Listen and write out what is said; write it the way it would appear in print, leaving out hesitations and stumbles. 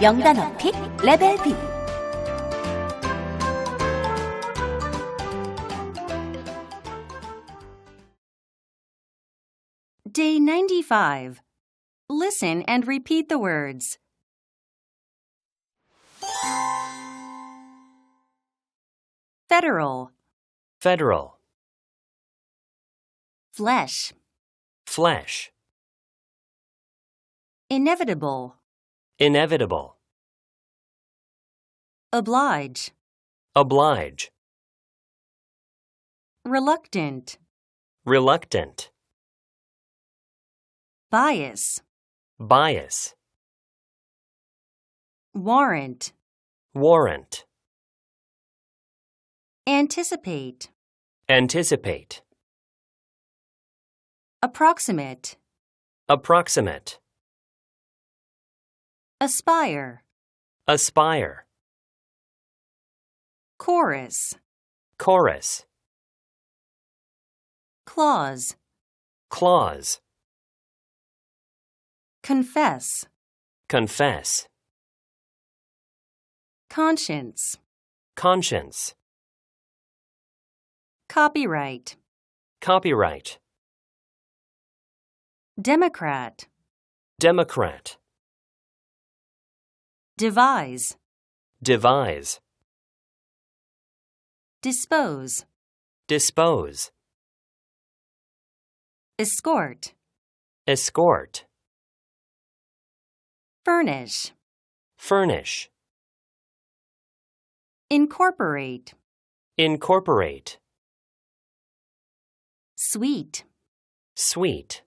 영단어 픽 레벨 B Day 95. Listen and repeat the words. Federal, Federal. flesh, Flesh. inevitable, Inevitable. oblige, Oblige. reluctant, Reluctant. bias, Bias. warrant, Warrant. anticipate, Anticipate. approximate, Approximate. aspire, Aspire. chorus, Chorus. clause, Clause. confess, Confess. conscience, Conscience. copyright, Copyright. democrat, Democrat. devise, Devise. dispose, Dispose. escort, Escort. furnish, Furnish. incorporate, Incorporate. sweet, Sweet.